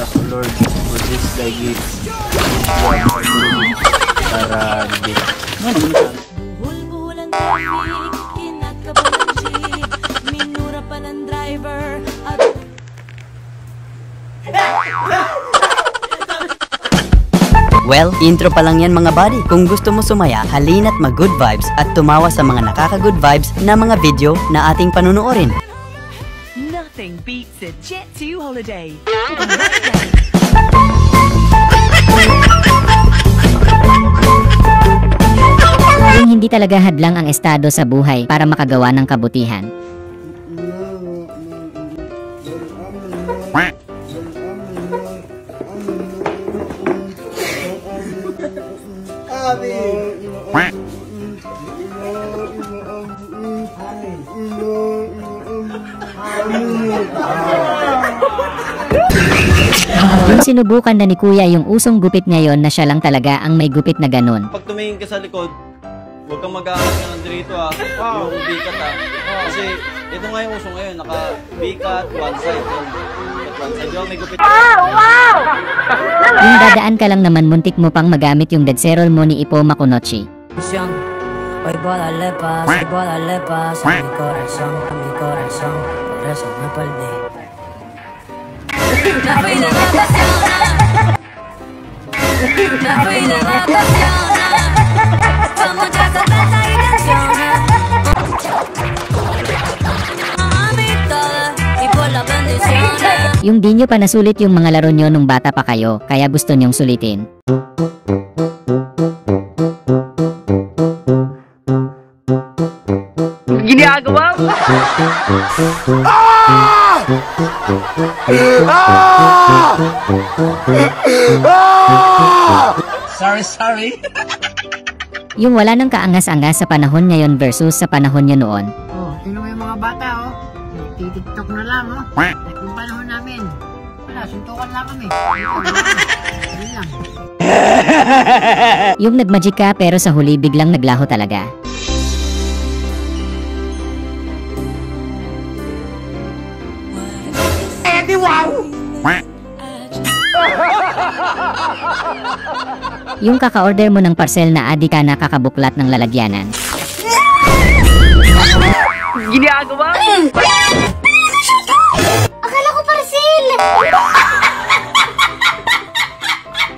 Thank you, Lord, for this thy gift. Para hindi. Buhul-buhulan traffic, kinakabalan jeep, minura pa ng driver at... Well, intro pa lang yan mga buddy. Kung gusto mo sumaya, halina't mag-good vibes at tumawa sa mga nakaka-good vibes na mga video na ating panunuorin. Nothing beats a Jet2 holiday. Yung hindi talaga hadlang ang estado sa buhay para makagawa ng kabutihan. Yung sinubukan na ni Kuya yung usong gupit ngayon na siya lang talaga ang may gupit na ganun. Pag tumingin ka sa likod, huwag kang mag-aangat ka ng dito yung bikat Kasi ito nga yung uso ngayon, naka-bikat, one side yun. One side yung may gupit. Yung dadaan ka lang naman muntik mo pang magamit yung dead serol mo ni Ipo Makunochi. Hoy bórale paz a mi corazón, por eso me perdí. Me fui de vacaciones, me fui de vacaciones, con mucha sorpresa y tensiones. Amistades y por las bendiciones. Yung di nyo pa nasulit yung mga laro nyo nung bata pa kayo, kaya gusto nyong sulitin. Ginagawa mo? Sorry. Yung wala nang kaangas-angas sa panahon ngayon versus sa panahon nyo noon. Oh, tingnan mo yung mga bata, oh. Nagtitiktok na lang, oh. Yung panahon namin, wala, suntukan lang kami. Ayun lang. Yung nagmagic ka pero sa huli biglang naglaho talaga. Yung kaka-order mo ng parcel na adi ka na kakabuklat ng lalagyanan. Ginagawa mo? Akala ko parcel!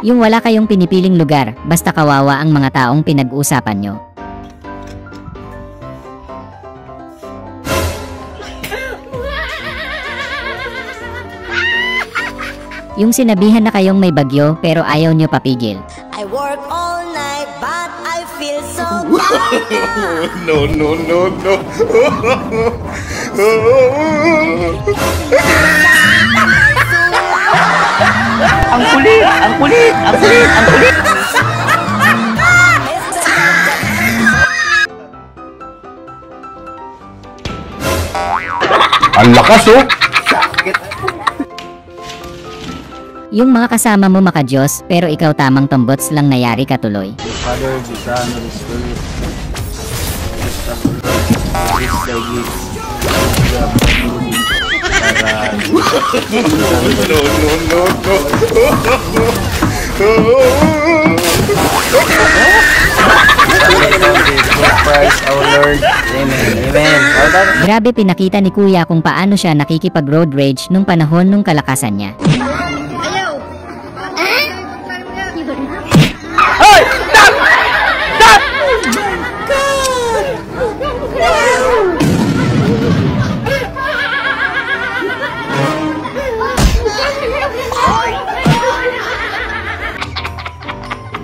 Yung wala kayong pinipiling lugar, basta kawawa ang mga taong pinag-uusapan nyo. Yung sinabihan na kayong may bagyo pero ayaw nyo papigil. I work all night but I feel so bad. No. Ang kulit! Ang lakas oh! Yung mga kasama mo maka-Diyos pero ikaw tamang tombots lang nayari ka tuloy. Father, the Son, and the Spirit. Thank you, Lord, for this thy gift. Christ our Lord. Amen. Grabe pinakita ni Kuya kung paano siya nakikipag-road rage nung panahon nung kalakasan niya.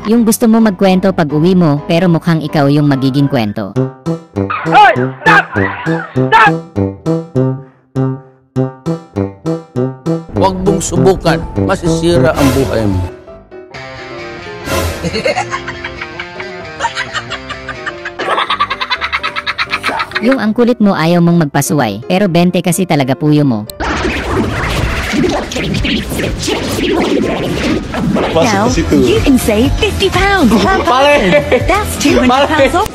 Yung gusto mo magkwento pag uwi mo pero mukhang ikaw yung magiging kwento. Hoy! Stop! Huwag mong subukan, masisira ang buhay mo. Yung ang kulit mo ayaw mong magpasuway pero 20 kasi talaga puyo mo. Now, you can save £50 per person. That's £200 off.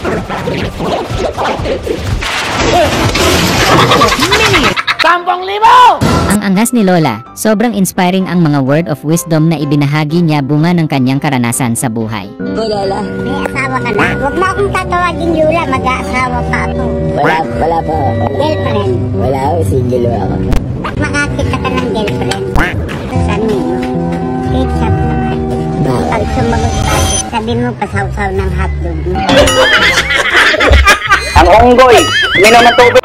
Million. Ang angas ni Lola, sobrang inspiring ang mga word of wisdom na ibinahagi niya bunga ng kanyang karanasan sa buhay. May asawa ka na. Huwag mo akong tatawagin Lola, mag-aasawa pa ako. Wala pa. Girlfriend. Wala ako, single ako. Makakita ka ng girlfriend. Sabi mo, take shot naman. Pag sumagot ka, sabi mo pasaw-saw ng hotdog mo. Ang unggoy, minom ng tubig.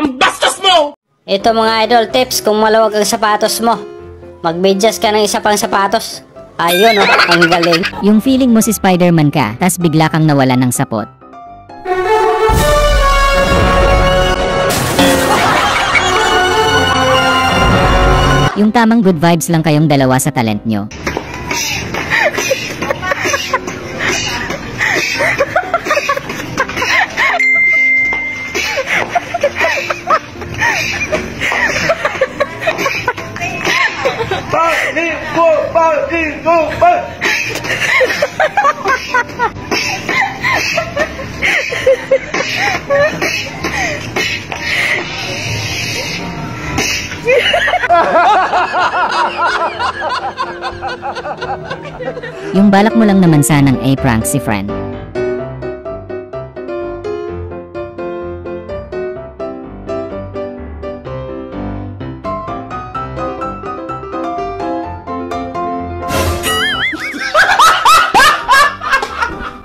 Ito mga idol, tips kung maluwag ang sapatos mo. Mag-medyas ka ng isa pang sapatos. Ayun ang galing. Yung feeling mo si Spider-Man ka, tas bigla kang nawalan ng sapot. Yung tamang good vibes lang kayong dalawa sa talent nyo. Yung balak mo lang naman sanang prank si friend.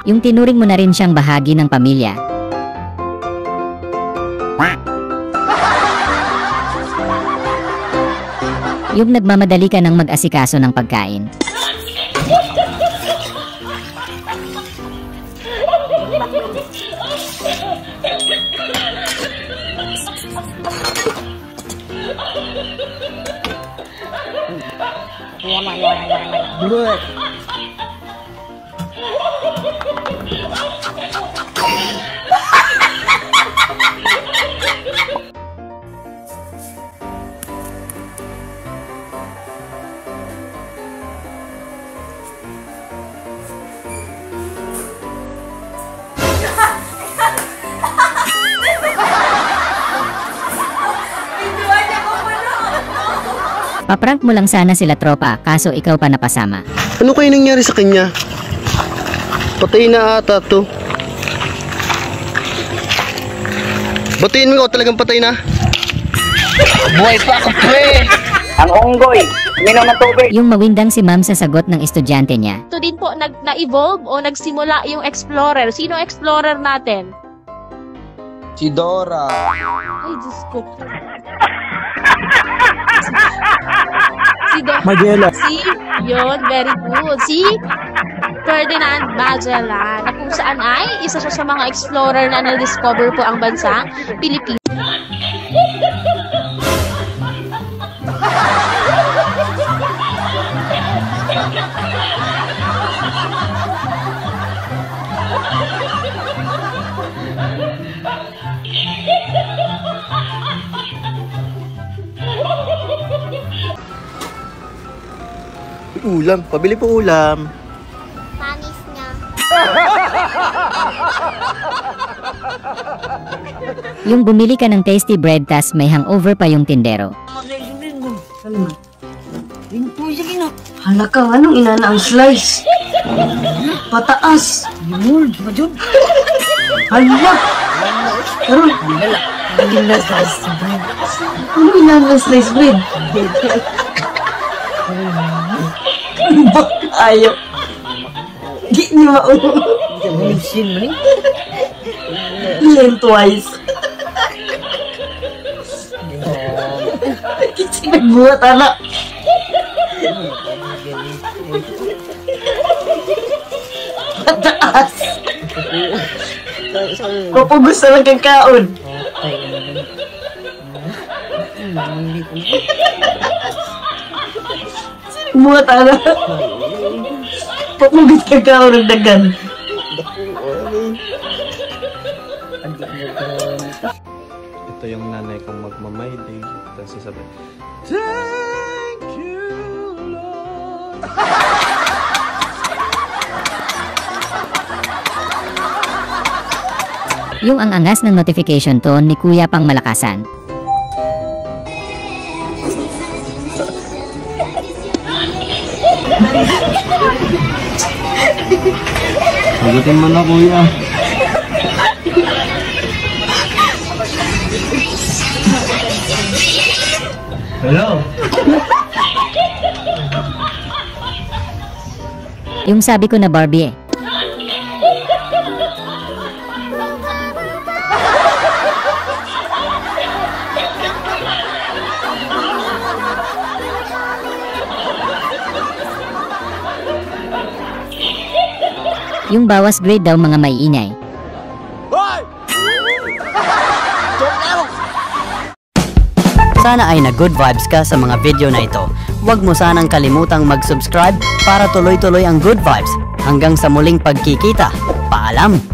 Yung tinuring mo na rin siyang bahagi ng pamilya. Yung nagmamadali ka ng mag-asikaso ng pagkain. Paprank mo lang sana sila tropa, kaso ikaw pa napasama. Ano kayo nangyari sa kanya? Patay na ata to. Batiin mo, talagang patay na. Buhay pa ako, pre! Ang unggoy, minom ng tubig. Yung mawindang si ma'am sa sagot ng estudyante niya. Ito din po, na-evolve o nagsimula yung explorer. Sino explorer natin? Si Dora. Ay, Diyos ko. Si Magellan. Yun, very good. Si Ferdinand Magellan, na kung saan ay isa siya sa mga explorer na na-discover po ang bansang Pilipinas. Ulam, pabili po ulam. Panis niya. Yung bumili ka ng tasty bread tas may hangover pa yung tindero. Hala ka, anong inana ang slice? Pataas. Yun, majud. Hala. Karon, inana slice bread. Anong inana slice bread? Ayo. Di ni maulo. Mission mo ni. Ilan twice. Kasi nagbuhat anak. Pataas. Papugos na lang kang kaon. Buhat anak. Papugos kang kaon ng dagan. Ito yung nanay kong magmamayday. Tapos sasabi, thank you, Lord. Yung ang angas ng notification tone ni Kuya pang malakasan. Sagutin mo na, kuya. Hello? Yung sabi ko na Barbie eh. Yung bawas grade daw mga may ingay. Sana ay na-good vibes ka sa mga video na ito. Huwag mo sanang kalimutang mag-subscribe para tuloy-tuloy ang good vibes. Hanggang sa muling pagkikita. Paalam!